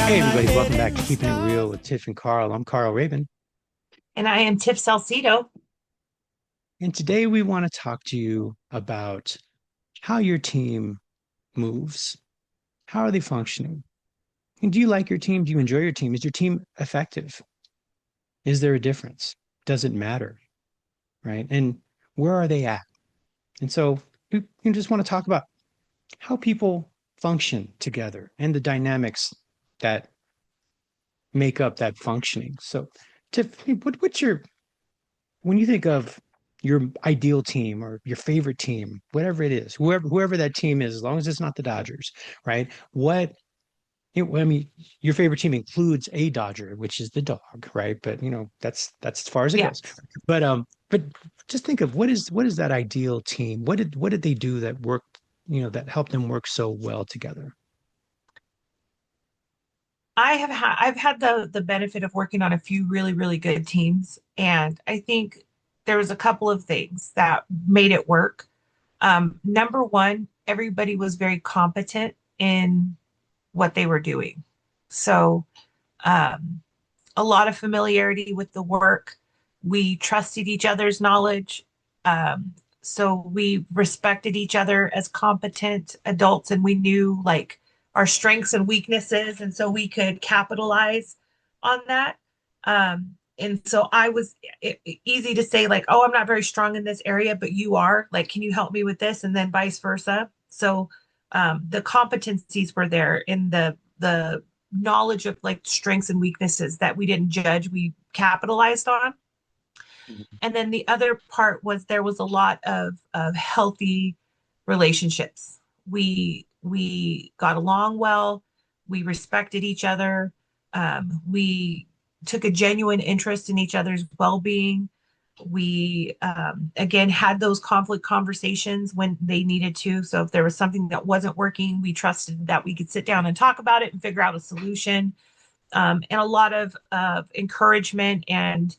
Hey, everybody, welcome back to Keeping It Real with Tiff and Carl. I'm Carl Raven. And I am Tiff Salcido. And today we want to talk to you about how your team moves. How are they functioning? And do you like your team? Do you enjoy your team? Is your team effective? Is there a difference? Does it matter? Right? And where are they at? And so we just want to talk about how people function together and the dynamics that make up that functioning. So, Tiff, what's your when you think of your ideal team or your favorite team, whatever it is, whoever that team is, as long as it's not the Dodgers, right? I mean, your favorite team includes a Dodger, which is the dog, right? But that's as far as it Yeah. goes. But just think of what is that ideal team? What did they do that worked, that helped them work so well together? I've had the benefit of working on a few really, really good teams. And I think there was a couple of things that made it work. Number one, everybody was very competent in what they were doing. So um, a lot of familiarity with the work. We trusted each other's knowledge. So we respected each other as competent adults and we knew like our strengths and weaknesses. And so we could capitalize on that. And so easy to say, like, oh, I'm not very strong in this area, but you are. Like, can you help me with this? And then vice versa. So the competencies were there in the knowledge of like strengths and weaknesses that we didn't judge, we capitalized on. Mhm. And then the other part was there was a lot of healthy relationships. We got along well, we respected each other, we took a genuine interest in each other's well-being. We again had those conflict conversations when they needed to. So if there was something that wasn't working, we trusted that we could sit down and talk about it and figure out a solution. And a lot of encouragement and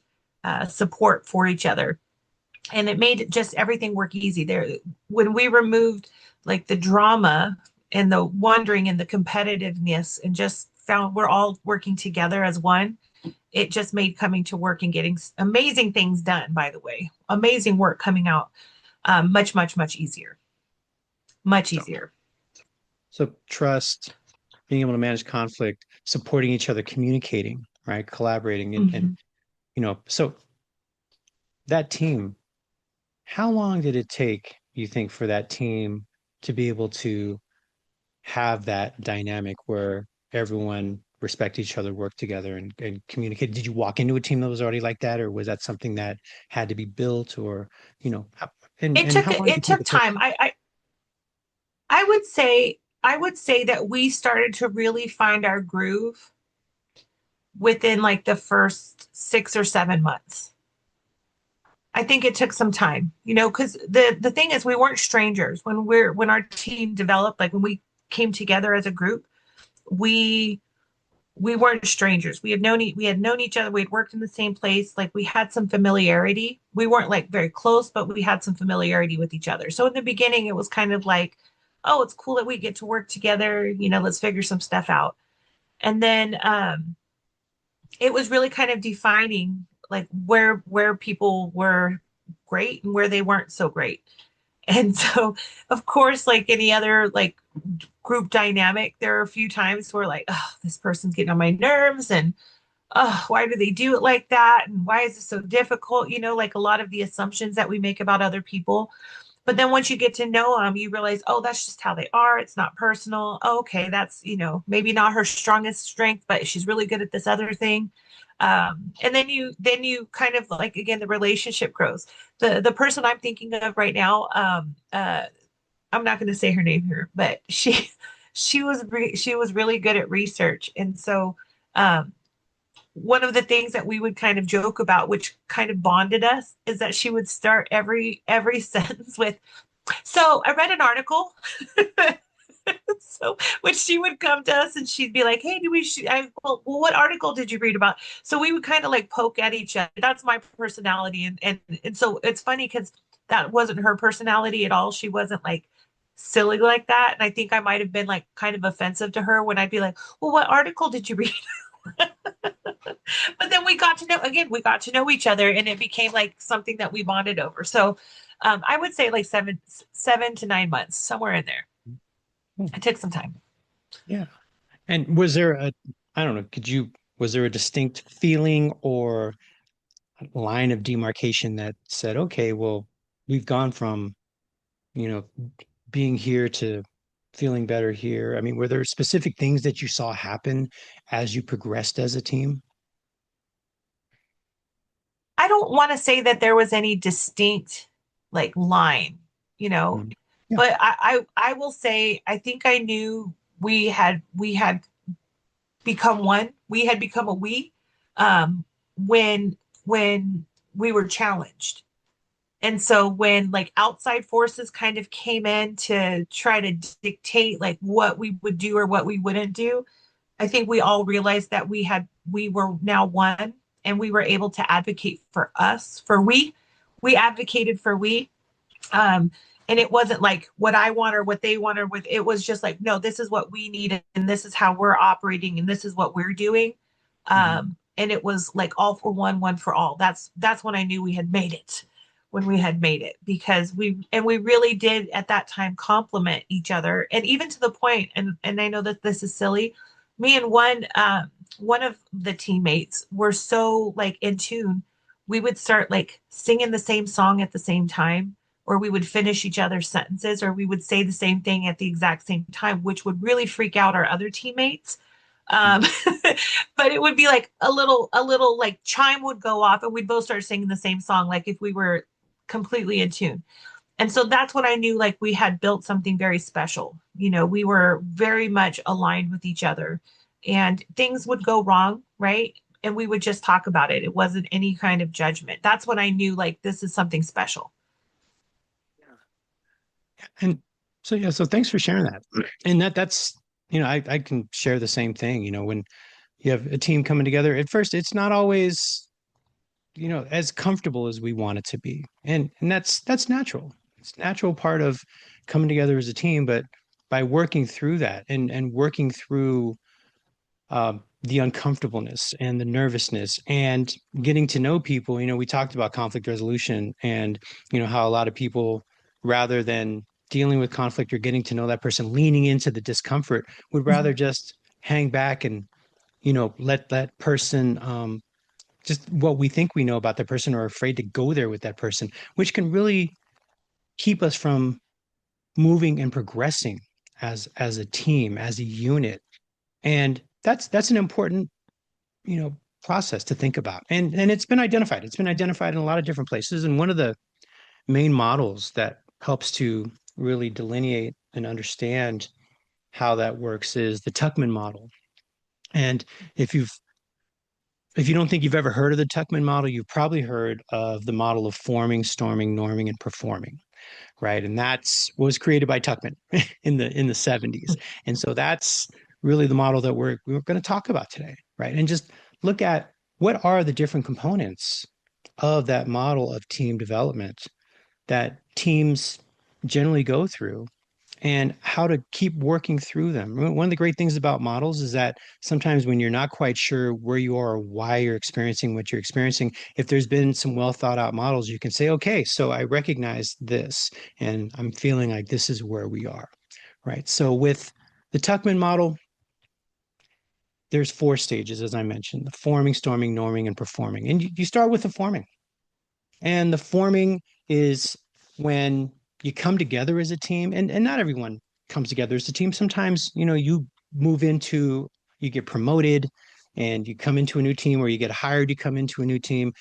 support for each other. And it made just everything work easy there. When we removed like the drama and the wondering and the competitiveness and just found we're all working together as one, it just made coming to work and getting amazing things done, by the way, amazing work coming out much, much, much easier. Much So, easier. so trust, being able to manage conflict, supporting each other, communicating, right, collaborating, and Mm-hmm. so that team. How long did it take, you think, for that team to be able to have that dynamic where everyone respect each other, work together, and communicate? Did you walk into a team that was already like that, or was that something that had to be built, or and how long did It you think took it took? time. I would say that we started to really find our groove within like the first 6 or 7 months. I think it took some time, because the thing is we weren't strangers when our team developed, like when we came together as a group, we we weren't strangers. We had known each other, we had worked in the same place, like we had some familiarity. We weren't like very close, but we had some familiarity with each other. So in the beginning it was kind of like, oh, it's cool that we get to work together, let's figure some stuff out. And then it was really kind of defining like where people were great and where they weren't so great. And so, of course, like any other like group dynamic, there are a few times where like, oh, this person's getting on my nerves, and oh, why do they do it like that? And why is it so difficult? Like a lot of the assumptions that we make about other people. But then once you get to know them, you realize, oh, that's just how they are. It's not personal. Oh, okay, that's, maybe not her strongest strength, but she's really good at this other thing. And then you kind of like again the relationship grows. The person I'm thinking of right now, I'm not going to say her name here, but she was really good at research, and so um, one of the things that we would kind of joke about, which kind of bonded us, is that she would start every sentence with, "So I read an article." So when she would come to us and she'd be like, "Hey, do we? Well, what article did you read about?" So we would kind of like poke at each other. That's my personality, and so it's funny because that wasn't her personality at all. She wasn't like silly like that. And I think I might have been like kind of offensive to her when I'd be like, well, what article did you read? But then we got to know, again, we got to know each other and it became like something that we bonded over. So I would say like 7 to 9 months, somewhere in there. Hmm. It took some time. Yeah. And was there I don't know, was there a distinct feeling or line of demarcation that said, okay, well, we've gone from, you know, being here to feeling better here? I mean, were there specific things that you saw happen as you progressed as a team? I don't want to say that there was any distinct like line, you know, Mhm. Yeah. but I will say I think I knew we had become one. We had become a we when we were challenged. And so when like outside forces kind of came in to try to dictate like what we would do or what we wouldn't do, I think we all realized that we were now one and we were able to advocate for us, for we advocated for we. Um, and it wasn't like what I want or what they want or what it was just like, no, this is what we need and this is how we're operating and this is what we're doing. Mhm. And it was like all for one, one for all. That's when I knew we had made it, when we had made it, because we really did at that time compliment each other. And even to the point, and I know that this is silly, me and one of the teammates were so like in tune, we would start like singing the same song at the same time, or we would finish each other's sentences, or we would say the same thing at the exact same time, which would really freak out our other teammates. Um, but it would be like a little like chime would go off, and we'd both start singing the same song, like if we were completely in tune. And so that's when I knew like we had built something very special. You know, we were very much aligned with each other, and things would go wrong, right? And we would just talk about it. It wasn't any kind of judgment. That's when I knew like this is something special. And so yeah, so thanks for sharing that. And that's, I can share the same thing. When you have a team coming together, at first it's not always, as comfortable as we want it to be. And that's natural. It's a natural part of coming together as a team, but by working through that and working through the uncomfortableness and the nervousness and getting to know people. We talked about conflict resolution and, how a lot of people, rather than dealing with conflict or getting to know that person, leaning into the discomfort, would rather just hang back and, let that person, just what we think we know about that person or afraid to go there with that person, which can really keep us from moving and progressing as a team, as a unit. And that's an important process to think about. And it's been identified. It's been identified in a lot of different places. And one of the main models that helps to really delineate and understand how that works is the Tuckman model. And if you've if you don't think you've ever heard of the Tuckman model, you've probably heard of the model of forming, storming, norming, and performing, right? And that's was created by Tuckman in the 70s. And so that's really the model that we're going to talk about today, right? And just look at what are the different components of that model of team development that teams generally go through and how to keep working through them. One of the great things about models is that sometimes when you're not quite sure where you are or why you're experiencing what you're experiencing, if there's been some well thought out models, you can say, okay, so I recognize this and I'm feeling like this is where we are, right? So with the Tuckman model, there's 4 stages, as I mentioned: the forming, storming, norming, and performing. And you start with the forming. And the forming is when you come together as a team, and not everyone comes together as a team. Sometimes, you move into, you get promoted and you come into a new team, or you get hired, you come into a new team,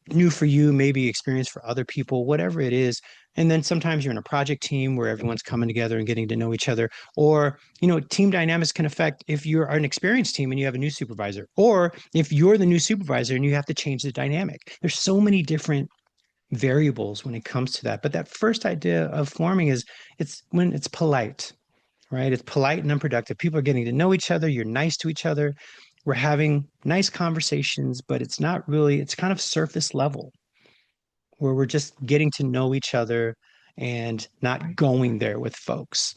new for you, maybe experience for other people, whatever it is. And then sometimes you're in a project team where everyone's coming together and getting to know each other. Or, team dynamics can affect if you're an experienced team and you have a new supervisor, or if you're the new supervisor and you have to change the dynamic. There's so many different variables when it comes to that. But that first idea of forming is it's when it's polite, right? It's polite and unproductive. People are getting to know each other. You're nice to each other. We're having nice conversations, but it's not really, it's kind of surface level where we're just getting to know each other and not Right. going there with folks.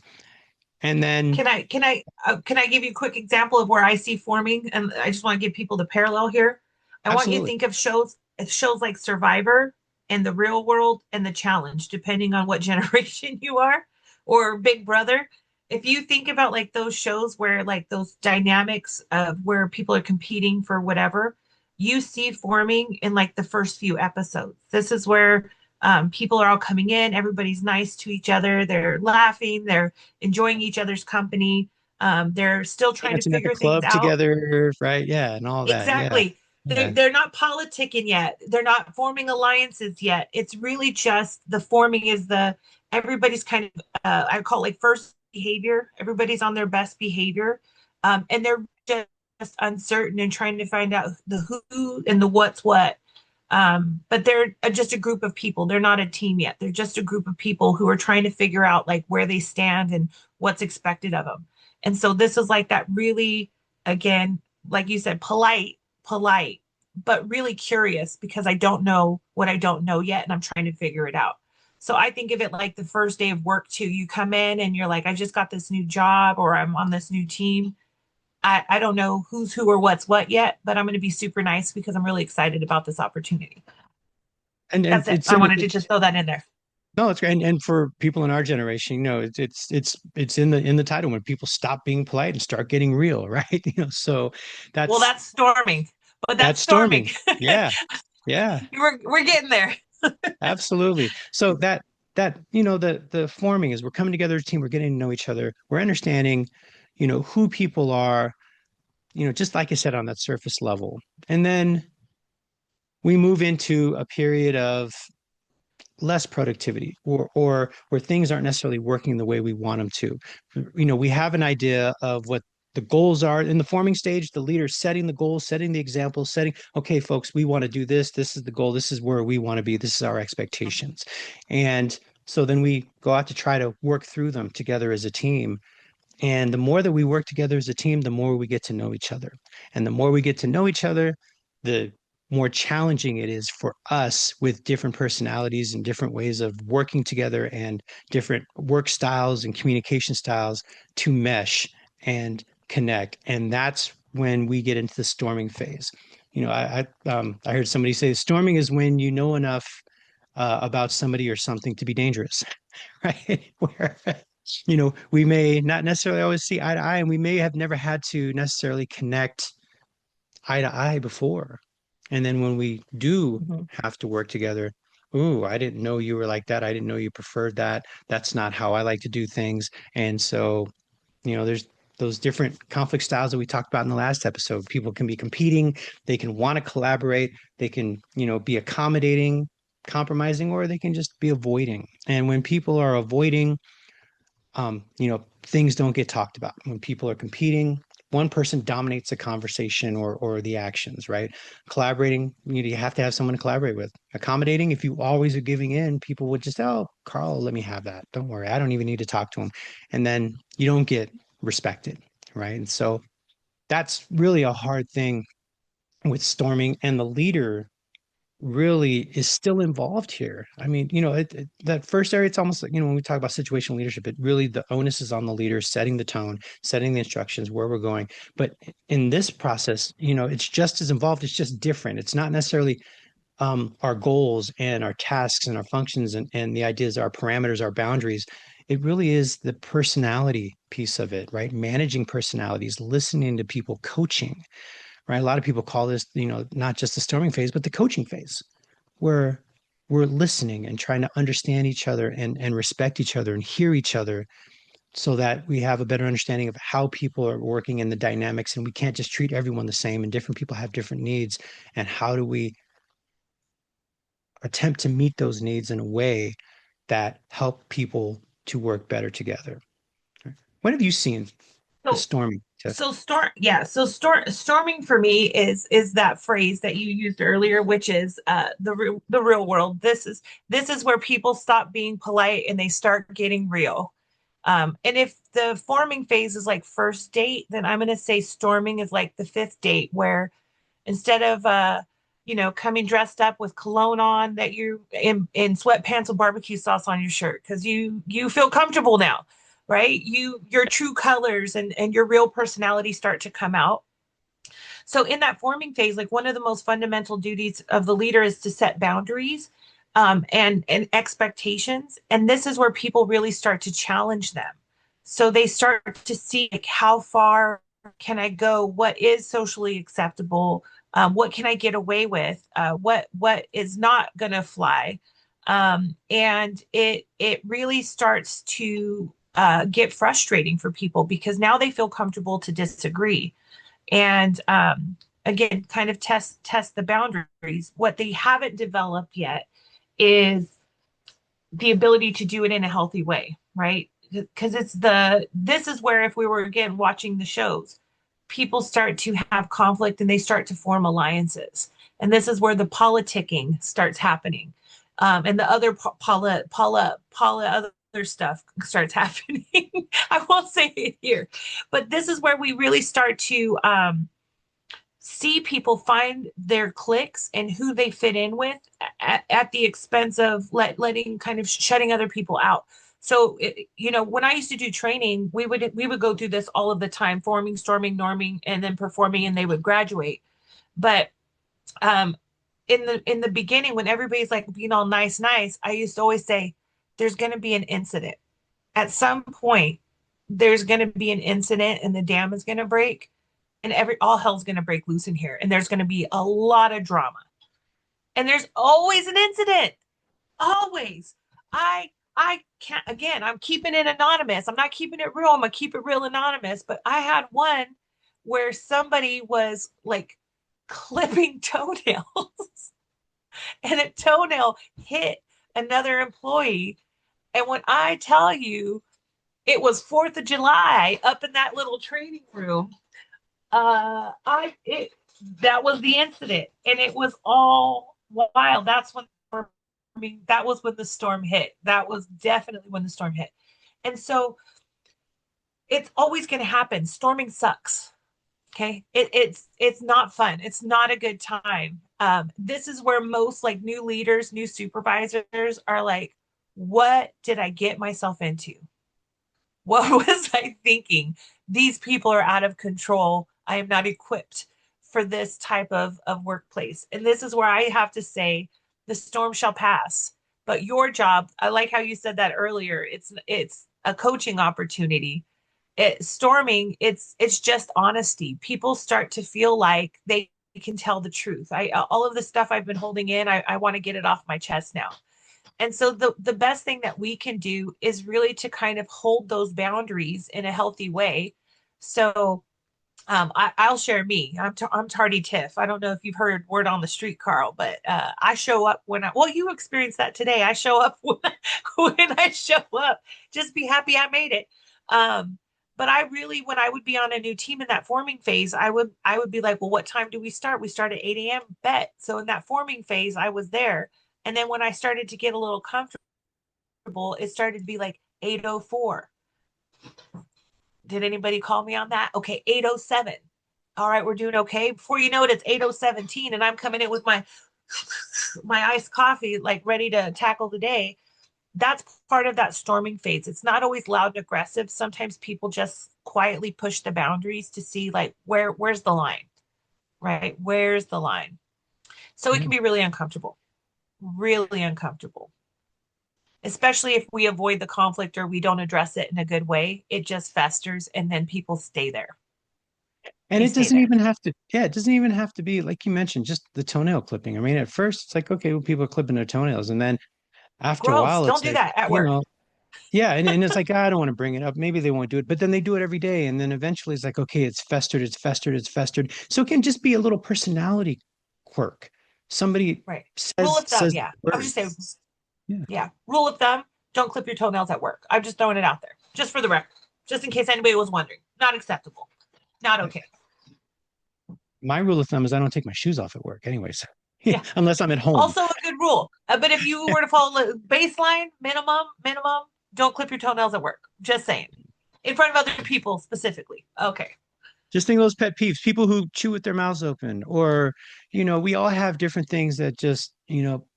And then Can I give you a quick example of where I see forming? And I just want to give people the parallel here. I want you to absolutely. think of shows like Survivor and The Real World and The Challenge, depending on what generation you are, or Big Brother. If you think about like those shows where like those dynamics of where people are competing for whatever, you see forming in like the first few episodes. This is where people are all coming in, everybody's nice to each other, they're laughing, they're enjoying each other's company. They're still trying to Dancing at the figure things club out. together, right? Yeah, and all that. Yeah. Exactly. They're, Yeah. they're not politicking yet. They're not forming alliances yet. It's really just the forming is the everybody's kind of I call it like first behavior. Everybody's on their best behavior, and they're just uncertain and trying to find out the who and the what's what. But they're just a group of people. They're not a team yet. They're just a group of people who are trying to figure out like where they stand and what's expected of them. And so this is like that really, again, like you said, polite, but really curious because I don't know what I don't know yet and I'm trying to figure it out. So I think of it like the first day of work too. You come in and you're like, I just got this new job or I'm on this new team. I don't know who's who or what's what yet, but I'm going to be super nice because I'm really excited about this opportunity. And That's it. I wanted to just throw that in there. no, it's great. And for people in our generation, it's in the title when people stop being polite and start getting real, right? So Well, that's that's storming, but that's that's storming. storming. Yeah. Yeah. we're getting there. Absolutely. So the forming is we're coming together as a team, we're getting to know each other, we're understanding, who people are, just like I said on that surface level. And then we move into a period of less productivity or where things aren't necessarily working the way we want them to. We have an idea of what the goals are in the forming stage, the leader setting the goals, setting the example, setting, okay, folks, we want to do this. This is the goal. This is where we want to be. This is our expectations. And so then we go out to try to work through them together as a team. And the more that we work together as a team, the more we get to know each other. And the more we get to know each other, the more challenging it is for us with different personalities and different ways of working together and different work styles and communication styles to mesh and connect. And that's when we get into the storming phase. I heard somebody say storming is when you know enough about somebody or something to be dangerous, right? Where we may not necessarily always see eye to eye, and we may have never had to necessarily connect eye to eye before. And then when we do Mhm. have to work together, ooh, I didn't know you were like that. I didn't know you preferred that. That's not how I like to do things. And so, there's those different conflict styles that we talked about in the last episode. People can be competing, they can want to collaborate, they can, be accommodating, compromising, or they can just be avoiding. And when people are avoiding, things don't get talked about. When people are competing, one person dominates the conversation or the actions, right? Collaborating, you have to have someone to collaborate with. Accommodating, if you always are giving in, people would just, oh, Carl, let me have that. Don't worry. I don't even need to talk to him. And then you don't get respected, right? And so that's really a hard thing with storming. And the leader really is still involved here. I mean, that first area, it's almost like, when we talk about situational leadership, it really, the onus is on the leader setting the tone, setting the instructions, where we're going. But in this process, it's just as involved. It's just different. It's not necessarily our goals and our tasks and our functions and the ideas, our parameters, our boundaries. It really is the personality piece of it, right? Managing personalities, listening to people, coaching, right? A lot of people call this, not just the storming phase, but the coaching phase, where we're listening and trying to understand each other and respect each other and hear each other so that we have a better understanding of how people are working in the dynamics. And we can't just treat everyone the same, and different people have different needs. And how do we attempt to meet those needs in a way that help people to work better together? What have you seen with So storming, Tiff? storming for me is that phrase that you used earlier, which is the real world. This is where people stop being polite and they start getting real. And if the forming phase is like first date, then I'm going to say storming is like the fifth date, where instead of coming dressed up with cologne on, that you in sweatpants with barbecue sauce on your shirt because you feel comfortable now, right? Your true colors and your real personality start to come out. So in that forming phase, like one of the most fundamental duties of the leader is to set boundaries, and expectations. And this is where people really start to challenge them. So they start to see like how far can I go? What is socially acceptable? What can I get away with? What is not going to fly? And it really starts to get frustrating for people because now they feel comfortable to disagree and again kind of test the boundaries. What they haven't developed yet is the ability to do it in a healthy way, right? Because this is where, if we were again watching the shows, people start to have conflict and they start to form alliances, and this is where the politicking starts happening, and the other other stuff starts happening. I won't say it here, but this is where we really start to see people find their cliques and who they fit in with at the expense of letting kind of shutting other people out. So, when I used to do training, we would go through this all of the time: forming, storming, norming, and then performing, and they would graduate. But um, in the beginning, when everybody's like being all nice, nice, I used to always say, "There's going to be an incident at some point. There's going to be an incident, and the dam is going to break." And all hell's going to break loose in here, and there's going to be a lot of drama, and there's always an incident, always. I can't, again, I'm keeping it anonymous. I'm not keeping it real. I'm gonna keep it real anonymous. But I had one where somebody was like clipping toenails and a toenail hit another employee. And when I tell you, it was 4th of July up in that little training room, I it that was the incident, and it was all wild. That was when the storm hit. That was definitely when the storm hit. And so it's always going to happen. Storming sucks. Okay, it's not fun. It's not a good time. This is where most like new leaders, new supervisors are like, what did I get myself into? What was I thinking? These people are out of control. I am not equipped for this type of workplace. And this is where I have to say the storm shall pass. But your job, I like how you said that earlier. It's a coaching opportunity. Storming, it's just honesty. People start to feel like they can tell the truth. I all of the stuff I've been holding in, I want to get it off my chest now. And so the best thing that we can do is really to kind of hold those boundaries in a healthy way. So I'll share me. I'm Tardy Tiff. I don't know if you've heard word on the street, Carl, but I show up well, you experienced that today. I show up when I show up. Just be happy I made it. But I really, when I would be on a new team in that forming phase, I would be like, well, what time do we start? We start at 8 a.m. Bet. So in that forming phase, I was there. And then when I started to get a little comfortable, it started to be like 8:04. Did anybody call me on that? Okay, 8:07. All right, we're doing okay. Before you know it, it's 8:17, and I'm coming in with my iced coffee, like ready to tackle the day. That's part of that storming phase. It's not always loud and aggressive. Sometimes people just quietly push the boundaries to see like where's the line, right? Where's the line? So it Yeah. can be really uncomfortable, especially if we avoid the conflict or we don't address it in a good way. It just festers, and then people stay there. And They it stay doesn't there. even have to, yeah, it doesn't even have to be like you mentioned, just the toenail clipping. I mean, at first it's like, okay, well, people are clipping their toenails. And then after a Gross. while, Don't it's do like, that at work. yeah. And it's like, I don't want to bring it up. Maybe they won't do it, but then they do it every day. And then eventually it's like, okay, it's festered, it's festered, it's festered. So it can just be a little personality quirk. Somebody Right. Rule says, of thumb. says Yeah. I would just say, words. Yeah. yeah. Rule of thumb. Don't clip your toenails at work. I'm just throwing it out there, just for the record, just in case anybody was wondering. Not acceptable. Not okay. My rule of thumb is I don't take my shoes off at work anyways, Yeah. unless I'm at home. Also a good rule. But if you were to follow baseline, minimum, don't clip your toenails at work. Just saying. In front of other people specifically. Okay. Just think of those pet peeves, people who chew with their mouths open, or, we all have different things that just,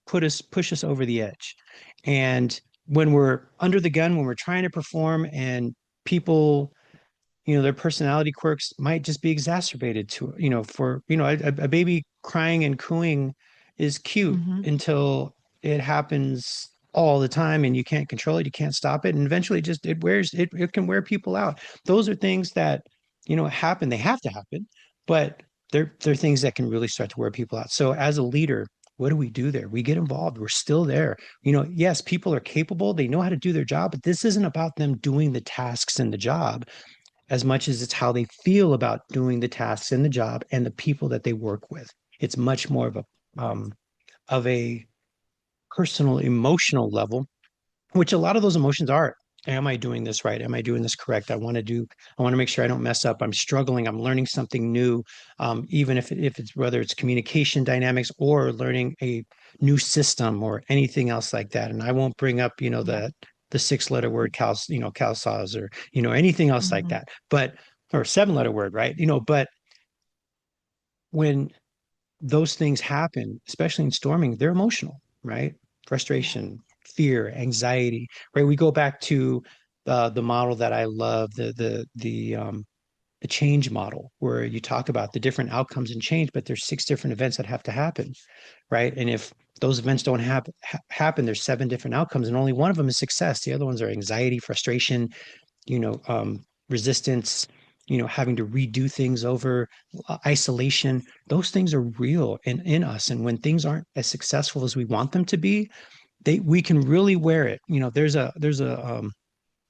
push us over the edge. And when we're under the gun, when we're trying to perform and people, their personality quirks might just be exacerbated to, for, a baby crying and cooing is cute Hmm. until it happens all the time and you can't control it, you can't stop it. And eventually just it can wear people out. Those are things that, happen. They have to happen, but they're things that can really start to wear people out. So as a leader, what do we do there? We get involved. We're still there. Yes, people are capable. They know how to do their job, but this isn't about them doing the tasks and the job as much as it's how they feel about doing the tasks and the job and the people that they work with. It's much more of a personal emotional level, which a lot of those emotions are. Am I doing this right? Am I doing this correct? I want to make sure I don't mess up. I'm struggling. I'm learning something new. Even if it's whether it's communication dynamics or learning a new system or anything else like that. And I won't bring up, Yeah. the 6 letter word cal saws or, anything else like Hmm. that. But, or 7 letter word, right? But when those things happen, especially in storming, they're emotional, right? Yeah. Frustration, fear, anxiety, right? We go back to the model that I love, the change model, where you talk about the different outcomes and change, but there's 6 different events that have to happen, right? And if those events don't happen, there's 7 different outcomes, and only one of them is success. The other ones are anxiety, frustration, resistance, having to redo things over, isolation. Those things are real in us. And when things aren't as successful as we want them to be, we can really wear it.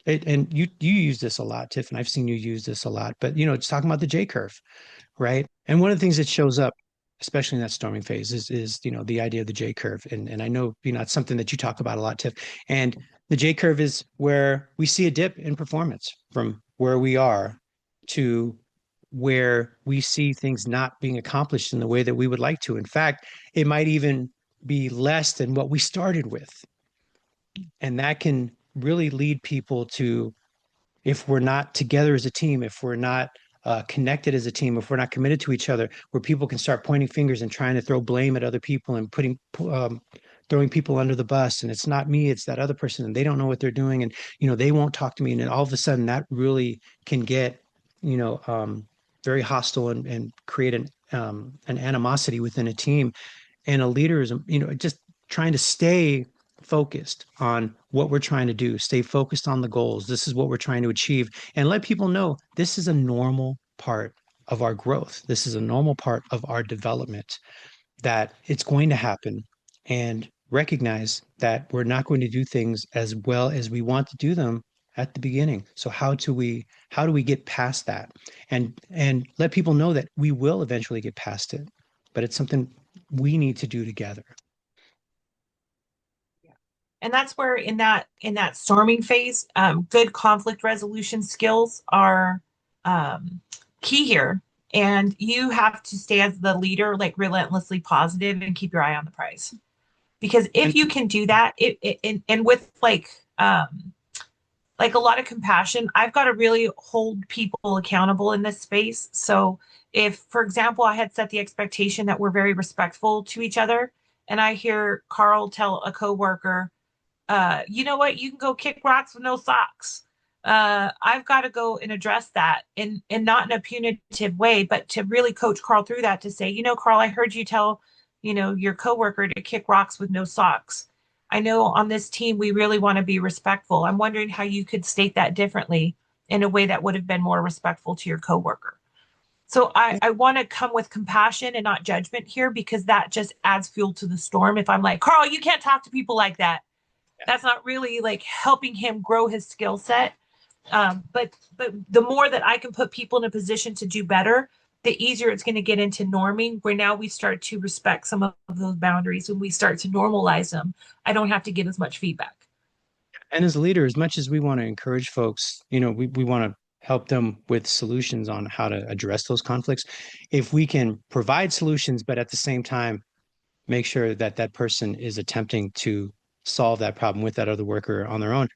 And you use this a lot, Tiff, and I've seen you use this a lot, but it's talking about the J curve, right? And one of the things that shows up, especially in that storming phase, is the idea of the J curve. And I know it's something that you talk about a lot, Tiff. And the J curve is where we see a dip in performance from where we are to where we see things not being accomplished in the way that we would like to. In fact, it might even be less than what we started with. And that can really lead people to, if we're not together as a team, if we're not connected as a team, if we're not committed to each other, where people can start pointing fingers and trying to throw blame at other people and throwing people under the bus. And it's not me, it's that other person, and they don't know what they're doing, and they won't talk to me. And then all of a sudden, that really can get you know um, very hostile and create an animosity within a team. And a leader is just trying to stay focused on what we're trying to do, stay focused on the goals. This is what we're trying to achieve, and let people know this is a normal part of our growth. This is a normal part of our development, that it's going to happen, and recognize that we're not going to do things as well as we want to do them at the beginning. So how do we get past that, and let people know that we will eventually get past it, but it's something we need to do together. Yeah. And that's where in that storming phase, good conflict resolution skills are um, key here. And you have to stay as the leader, like relentlessly positive and keep your eye on the prize. Because if And you can do that, and with like a lot of compassion, I've got to really hold people accountable in this space. So if, for example, I had set the expectation that we're very respectful to each other, and I hear Carl tell a coworker, you know what, you can go kick rocks with no socks. I've got to go and address that in not in a punitive way, but to really coach Carl through that, to say, Carl, I heard you tell, your coworker to kick rocks with no socks. I know on this team we really want to be respectful. I'm wondering how you could state that differently in a way that would have been more respectful to your coworker. So I want to come with compassion and not judgment here, because that just adds fuel to the storm. If I'm like, Carl, you can't talk to people like that, that's not really like helping him grow his skill set. But the more that I can put people in a position to do better, the easier it's going to get into norming, where now we start to respect some of those boundaries. When we start to normalize them, I don't have to get as much feedback. as a leader, as much as we want to encourage folks, we want to help them with solutions on how to address those conflicts. If we can provide solutions, but at the same time make sure that that person is attempting to solve that problem with that other worker on their own,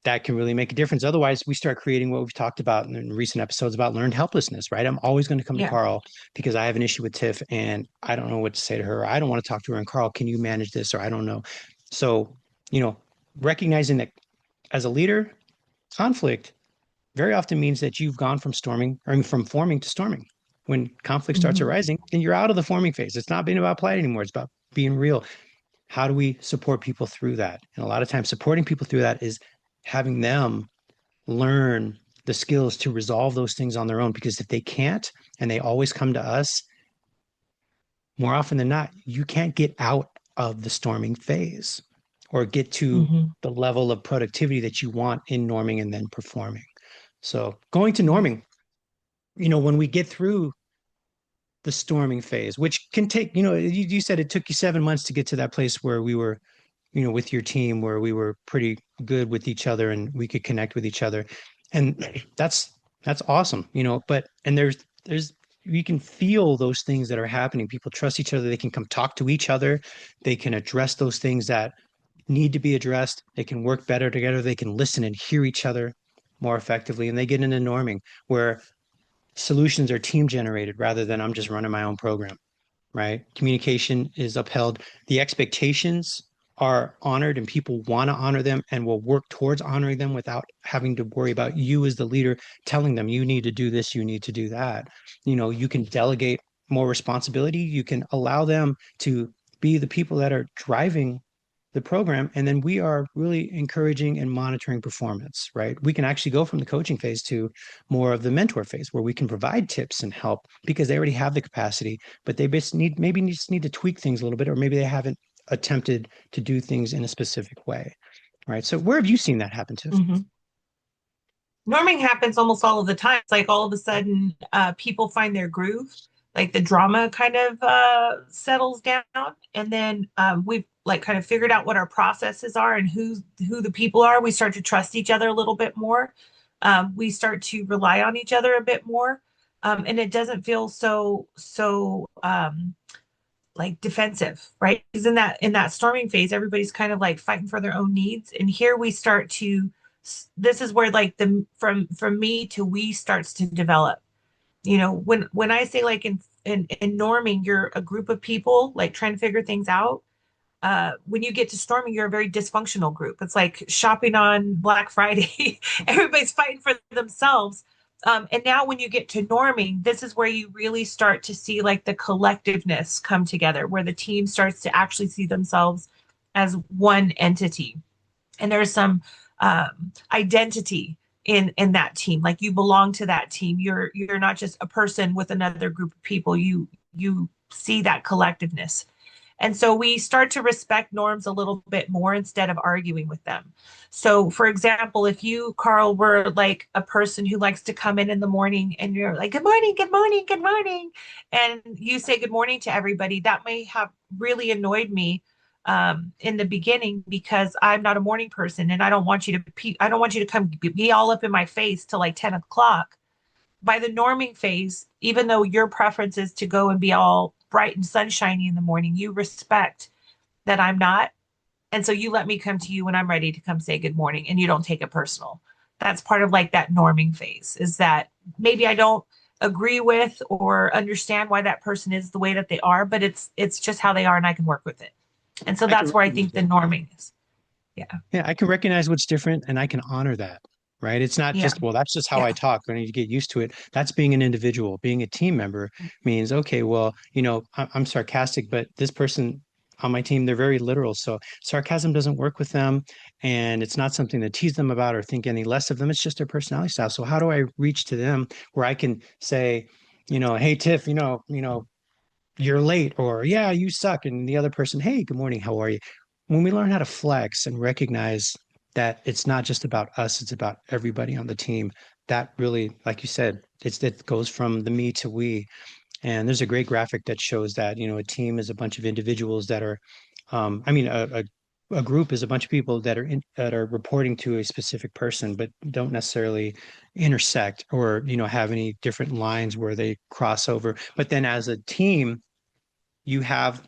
that can really make a difference. Otherwise, we start creating what we've talked about in recent episodes about learned helplessness, right? I'm always going to come to Yeah. Carl because I have an issue with Tiff and I don't know what to say to her. I don't want to talk to her. And Carl, can you manage this? Or I don't know. So, you know, recognizing that as a leader, conflict very often means that you've gone from storming or from forming to storming. When conflict starts Hmm. arising, then you're out of the forming phase. It's not being about polite anymore. It's about being real. How do we support people through that? And a lot of times, supporting people through that is having them learn the skills to resolve those things on their own. Because if they can't and they always come to us, more often than not, you can't get out of the storming phase or get to Hmm. the level of productivity that you want in norming and then performing. So, going to Yeah. norming, when we get through the storming phase, which can take, you said it took you 7 months to get to that place where we were, with your team, where we were pretty good with each other and we could connect with each other. And that's awesome, but, and there's, you can feel those things that are happening. People trust each other. They can come talk to each other. They can address those things that need to be addressed. They can work better together. They can listen and hear each other more effectively. And they get into norming where solutions are team generated rather than I'm just running my own program, right? Communication is upheld. The expectations are honored and people want to honor them and will work towards honoring them without having to worry about you as the leader telling them you need to do this, you need to do that. You can delegate more responsibility. You can allow them to be the people that are driving the program. And then we are really encouraging and monitoring performance, right? We can actually go from the coaching phase to more of the mentor phase where we can provide tips and help because they already have the capacity, but they just need to tweak things a little bit, or maybe they haven't attempted to do things in a specific way. Right. So where have you seen that happen, Tiff? Hmm. Norming happens almost all of the time. It's like all of a sudden, people find their groove, like the drama kind of settles down, and then we've like kind of figured out what our processes are and who the people are. We start to trust each other a little bit more. We start to rely on each other a bit more, and it doesn't feel so like defensive, right? Because in that storming phase, everybody's kind of like fighting for their own needs, and here we start to. This is where like the from me to we starts to develop. When I say like in norming, you're a group of people like trying to figure things out. When you get to storming, you're a very dysfunctional group. It's like shopping on Black Friday. Everybody's fighting for themselves. And now when you get to norming, this is where you really start to see like the collectiveness come together, where the team starts to actually see themselves as one entity. And there's some identity in that team. Like you belong to that team. You're not just a person with another group of people. You see that collectiveness. And so we start to respect norms a little bit more instead of arguing with them. So, for example, if you, Carl, were like a person who likes to come in the morning and you're like, good morning, good morning, good morning, and you say good morning to everybody, that may have really annoyed me in the beginning because I'm not a morning person and I don't want you to come be all up in my face till like 10 o'clock. By the norming phase, even though your preference is to go and be all bright and sunshiny in the morning, you respect that I'm not. And so you let me come to you when I'm ready to come say good morning and you don't take it personal. That's part of like that norming phase is that maybe I don't agree with or understand why that person is the way that they are, but it's just how they are and I can work with it. And so I can that's where I recognize think the that. norming is. Yeah. Yeah, I can recognize what's different and I can honor that. Right. It's not Yeah. just, well, that's just how I Yeah. talk. I need to get used to it. That's being an individual. Being a team member means, okay, well, I'm sarcastic, but this person on my team, they're very literal. So sarcasm doesn't work with them. And it's not something to tease them about or think any less of them. It's just their personality style. So how do I reach to them where I can say, hey, Tiff, you're late, or yeah, you suck, and the other person, hey, good morning, how are you? When we learn how to flex and recognize that it's not just about us, it's about everybody on the team, that really, like you said, it goes from the me to we. And there's a great graphic that shows that, a team is a bunch of individuals that are, I mean, a group is a bunch of people that are reporting to a specific person, but don't necessarily intersect or, have any different lines where they cross over. But then as a team, you have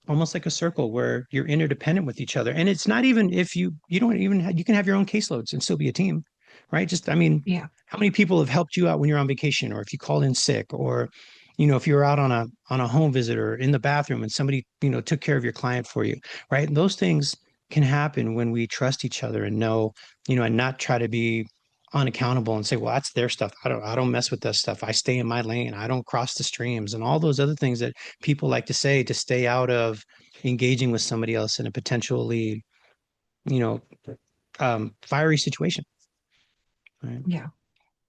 almost like a circle where you're interdependent with each other. And it's not even if you don't even have, you can have your own caseloads and still be a team, right? Just I mean, Yeah. how many people have helped you out when you're on vacation, or if you called in sick, or if you're out on a home visit or in the bathroom and somebody took care of your client for you, right? And those things can happen when we trust each other and know, and not try to be unaccountable and say, well, that's their stuff. I don't mess with that stuff. I stay in my lane. I don't cross the streams and all those other things that people like to say to stay out of engaging with somebody else in a potentially, you know, fiery situation. Right. Yeah.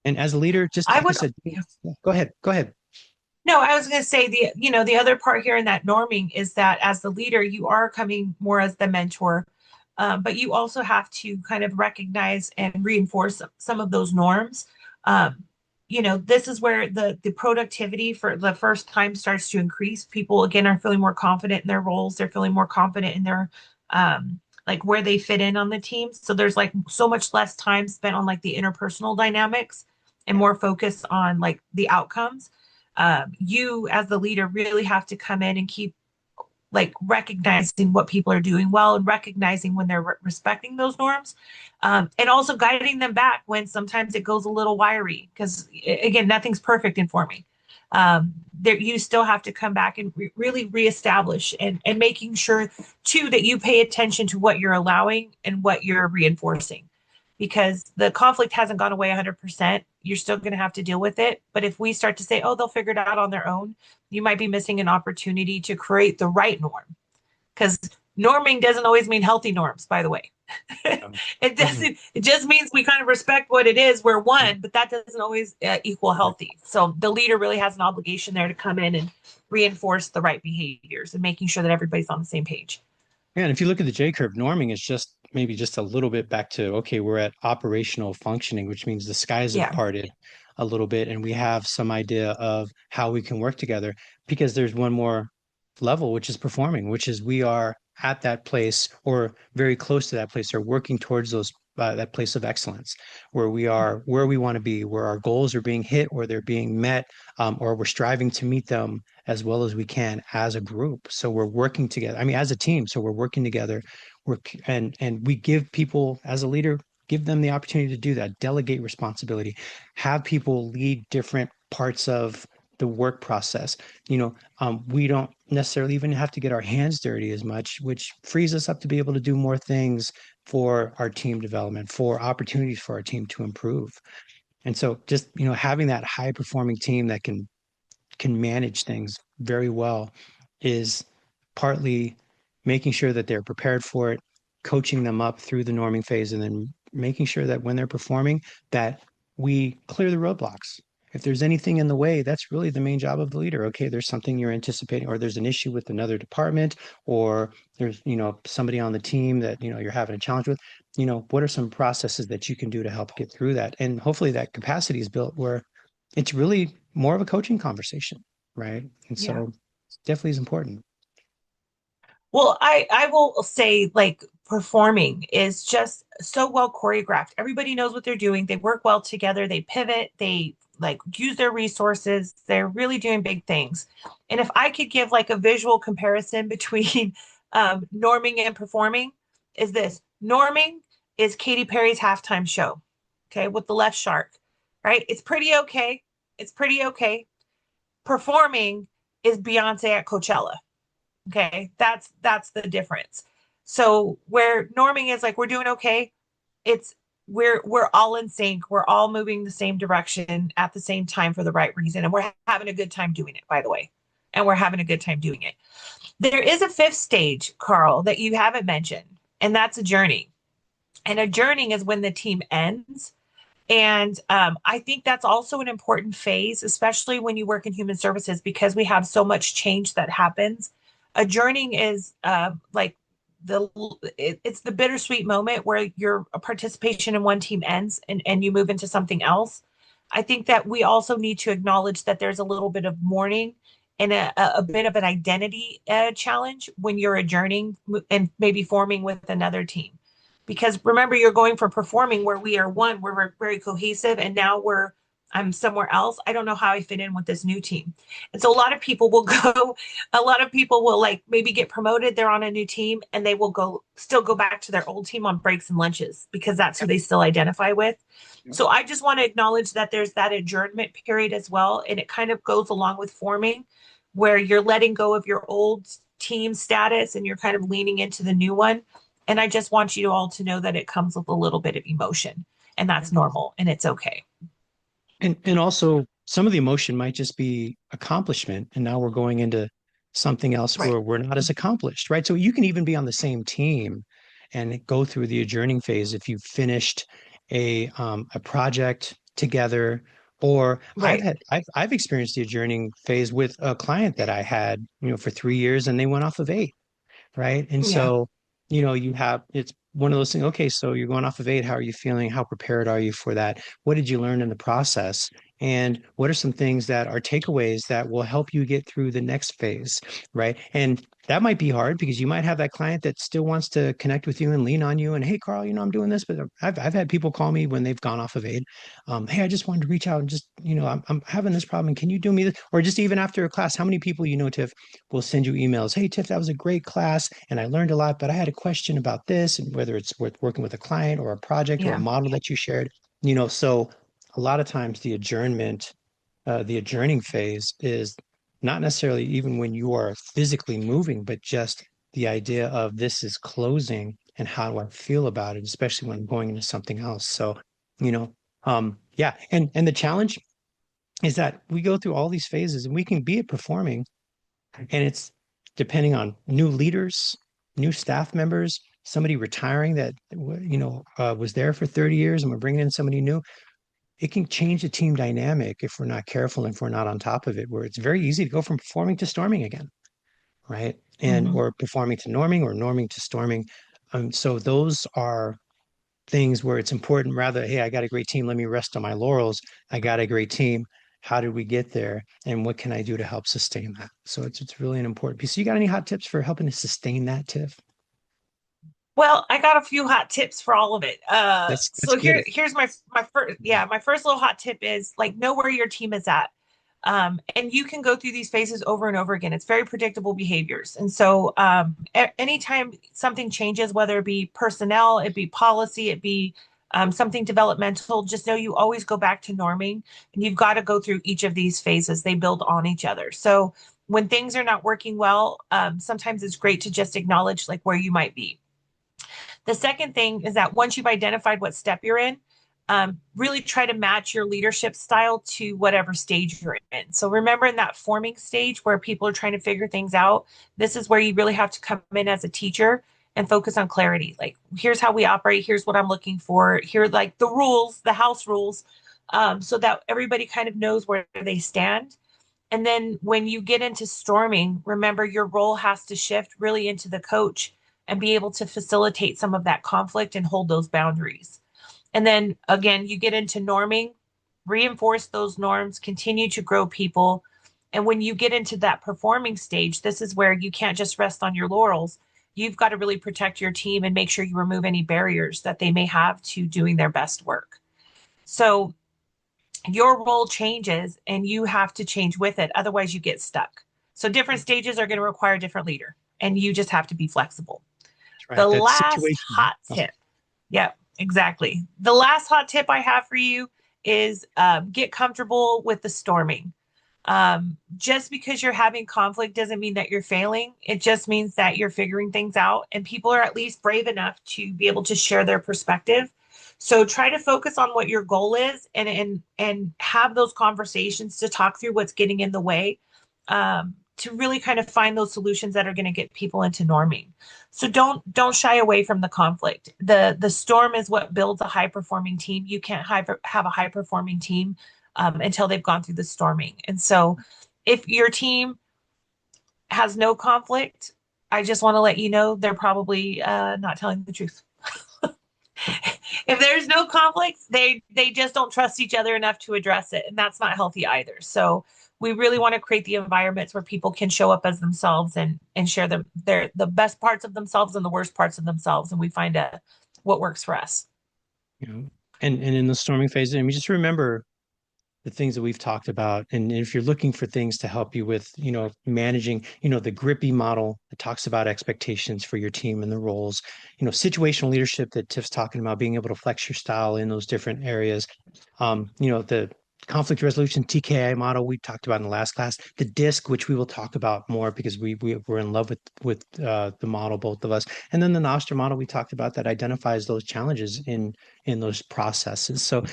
And as a leader, just I like I would, said, yeah. yeah, go ahead. Go ahead. No, I was going to say the other part here in that norming is that as the leader, you are coming more as the mentor, but you also have to kind of recognize and reinforce some of those norms. Um, this is where the productivity for the first time starts to increase. People again are feeling more confident in their roles. They're feeling more confident in their like where they fit in on the team. So there's like so much less time spent on like the interpersonal dynamics and Yeah. more focus on like the outcomes. You as the leader really have to come in and keep like recognizing what people are doing well and recognizing when they're respecting those norms, and also guiding them back when sometimes it goes a little wiry because again nothing's perfect in forming. There you still have to come back and really reestablish and making sure too that you pay attention to what you're allowing and what you're reinforcing because the conflict hasn't gone away 100%. You're still going to have to deal with it. But if we start to say, oh, they'll figure it out on their own, you might be missing an opportunity to create the right norm. Because norming doesn't always mean healthy norms, by the way. Um, It mm-mm, doesn't, it just means we kind of respect what it is. We're one, but that doesn't always equal mm-mm. healthy. So the leader really has an obligation there to come in and reinforce the right behaviors and making sure that everybody's on the same page. Yeah, and if you look at the J curve, norming is just maybe just a little bit back to, okay, we're at operational functioning, which means the skies have Yeah. parted a little bit and we have some idea of how we can work together because there's one more level, which is performing, which is we are at that place or very close to that place or working towards that place of excellence where we are where we want to be, where our goals are being hit or they're being met, or we're striving to meet them as well as we can as a group. So we're working together. I mean, as a team. So we're working together. And we give people as a leader, give them the opportunity to do that. Delegate responsibility. Have people lead different parts of the work process. We don't necessarily even have to get our hands dirty as much, which frees us up to be able to do more things for our team development, for opportunities for our team to improve. And so just, having that high performing team that can manage things very well is partly making sure that they're prepared for it, coaching them up through the norming phase, and then making sure that when they're performing, that we clear the roadblocks. If there's anything in the way, that's really the main job of the leader. Okay, there's something you're anticipating, or there's an issue with another department, or there's, somebody on the team that, you're having a challenge with. What are some processes that you can do to help get through that? And hopefully that capacity is built where it's really more of a coaching conversation, right? And Yeah. so definitely is important. Well, I will say like performing is just so well choreographed. Everybody knows what they're doing. They work well together. They pivot. They like use their resources. They're really doing big things. And if I could give like a visual comparison between norming and performing, is this norming is Katy Perry's halftime show, okay, with the left shark, right? It's pretty okay. It's pretty okay. Performing is Beyonce at Coachella. Okay, that's the difference. So where norming is like we're doing okay, it's we're all in sync. We're all moving the same direction at the same time for the right reason, and we're having a good time doing it. By the way, and we're having a good time doing it. There is a fifth stage, Carl, that you haven't mentioned, and that's a journey. And a journey is when the team ends. And I think that's also an important phase, especially when you work in human services, because we have so much change that happens. Adjourning is like it's the bittersweet moment where your participation in one team ends and you move into something else. I think that we also need to acknowledge that there's a little bit of mourning and a bit of an identity challenge when you're adjourning and maybe forming with another team because remember you're going from performing where we are one, we're very cohesive, and now we're I'm somewhere else. I don't know how I fit in with this new team. And so a lot of people will go, a lot of people will like maybe get promoted. They're on a new team and they will still go back to their old team on breaks and lunches because that's who Yep. they still identify with. Yep. So I just want to acknowledge that there's that adjournment period as well. And it kind of goes along with forming where you're letting go of your old team status and you're kind of leaning into the new one. And I just want you all to know that it comes with a little bit of emotion and that's normal and it's okay. And also some of the emotion might just be accomplishment, and now we're going into something else Right. where we're not as accomplished, right? So you can even be on the same team and go through the adjourning phase if you've finished a project together. Or Right. I've experienced the adjourning phase with a client that I had, for 3 years, and they went off of 8, right? And Yeah. so, you have it's one of those things. Okay, so you're going off of 8. How are you feeling? How prepared are you for that? What did you learn in the process? And what are some things that are takeaways that will help you get through the next phase, right? And that might be hard because you might have that client that still wants to connect with you and lean on you. And hey, Carl, I'm doing this, but I've had people call me when they've gone off of 8. Hey, I just wanted to reach out and just, I'm having this problem. Can you do me this? Or just even after a class, how many people, Tiff, will send you emails? Hey, Tiff, that was a great class and I learned a lot, but I had a question about this, and whether it's worth working with a client or a project or a Yeah. model that you shared. So a lot of times the adjourning phase is not necessarily even when you are physically moving, but just the idea of this is closing and how do I feel about it, especially when I'm going into something else. So, yeah. And the challenge is that we go through all these phases and we can be at performing, and it's depending on new leaders, new staff members, somebody retiring that was there for 30 years and we're bringing in somebody new. It can change the team dynamic if we're not careful and if we're not on top of it, where it's very easy to go from performing to storming again, right? And Hmm. or performing to norming or norming to storming. So those are things where it's important, rather, hey, I got a great team, let me rest on my laurels. I got a great team. How did we get there? And what can I do to help sustain that? So it's really an important piece. So you got any hot tips for helping to sustain that, Tiff? Well, I got a few hot tips for all of it. Let's So get it. here's my first, yeah, my first little hot tip is like know where your team is at. And you can go through these phases over and over again. It's very predictable behaviors. And so anytime something changes, whether it be personnel, it be policy, it be something developmental, just know you always go back to norming and you've got to go through each of these phases. They build on each other. So when things are not working well, sometimes it's great to just acknowledge like where you might be. The second thing is that once you've identified what step you're in, really try to match your leadership style to whatever stage you're in. So remember in that forming stage where people are trying to figure things out, this is where you really have to come in as a teacher and focus on clarity. Like, here's how we operate. Here's what I'm looking for. Here, like the rules, the house rules, so that everybody kind of knows where they stand. And then when you get into storming, remember your role has to shift really into the coach and be able to facilitate some of that conflict and hold those boundaries. And then again, you get into norming, reinforce those norms, continue to grow people. And when you get into that performing stage, this is where you can't just rest on your laurels. You've got to really protect your team and make sure you remove any barriers that they may have to doing their best work. So your role changes and you have to change with it. Otherwise, you get stuck. So different stages are going to require a different leader, and you just have to be flexible. That's The right. That last situation. hot tip. Yeah, exactly. The last hot tip I have for you is get comfortable with the storming. Just because you're having conflict doesn't mean that you're failing. It just means that you're figuring things out, and people are at least brave enough to be able to share their perspective. So try to focus on what your goal is, and have those conversations to talk through what's getting in the way, to really kind of find those solutions that are going to get people into norming. So don't shy away from the conflict. The storm is what builds a high performing team. You can't have a high performing team until they've gone through the storming. And so if your team has no conflict, I just want to let you know they're probably not telling the truth. If there's no conflict, they just don't trust each other enough to address it, and that's not healthy either. So we really want to create the environments where people can show up as themselves and share the best parts of themselves and the worst parts of themselves, and we find what works for us. You know, and in the storming phase, I mean, just remember the things that we've talked about. And if you're looking for things to help you with, managing, the grippy model that talks about expectations for your team and the roles, situational leadership that Tiff's talking about, being able to flex your style in those different areas. The conflict resolution TKI model we talked about in the last class, the DISC, which we will talk about more because we're in love with the model, both of us, and then the Noster model we talked about that identifies those challenges in those processes. So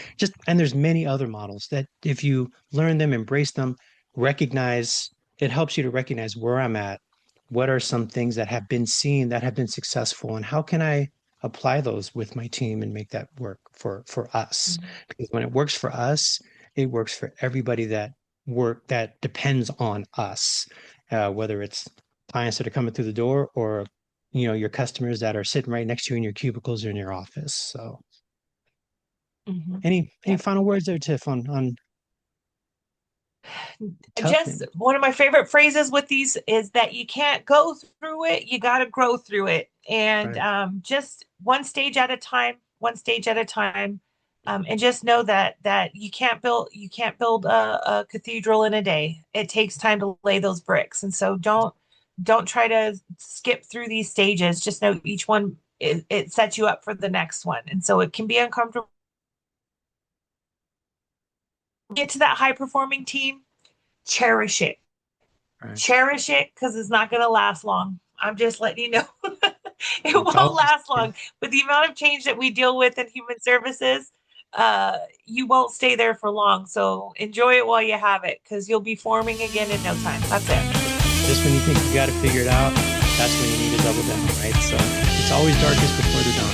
and there's many other models that if you learn them, embrace them, recognize, it helps you to recognize where I'm at, what are some things that have been seen that have been successful, and how can I apply those with my team and make that work for us. Because when it works for us, it works for everybody that depends on us, whether it's clients that are coming through the door or your customers that are sitting right next to you in your cubicles or in your office. So Mhm. any Yeah. final words there, Tiff, on Just Tuckman? one of my favorite phrases with these is that you can't go through it, you got to grow through it. And Right, just one stage at a time, one stage at a time. And just know that you can't build a cathedral in a day. It takes time to lay those bricks. And so don't try to skip through these stages. Just know each one it sets you up for the next one. And so it can be uncomfortable. Get to that high performing team, cherish it. right. Cherish it because it's not going to last long. I'm just letting you know. It It's won't always last long. With the amount of change that we deal with in human services, you won't stay there for long. So enjoy it while you have it because you'll be forming again in no time. That's it. just when you think you got to figure it out, that's when you need to double down, right? So it's always darkest before the dawn.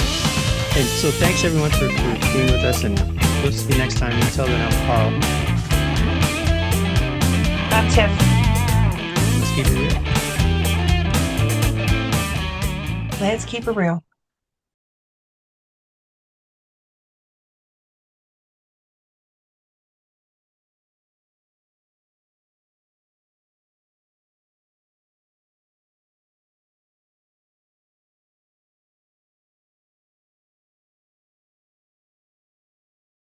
And so thanks everyone for being with us, and we'll see you next time. Until then, I'm Carl. I'm Tiff. Let's keep it real. Let's keep it real.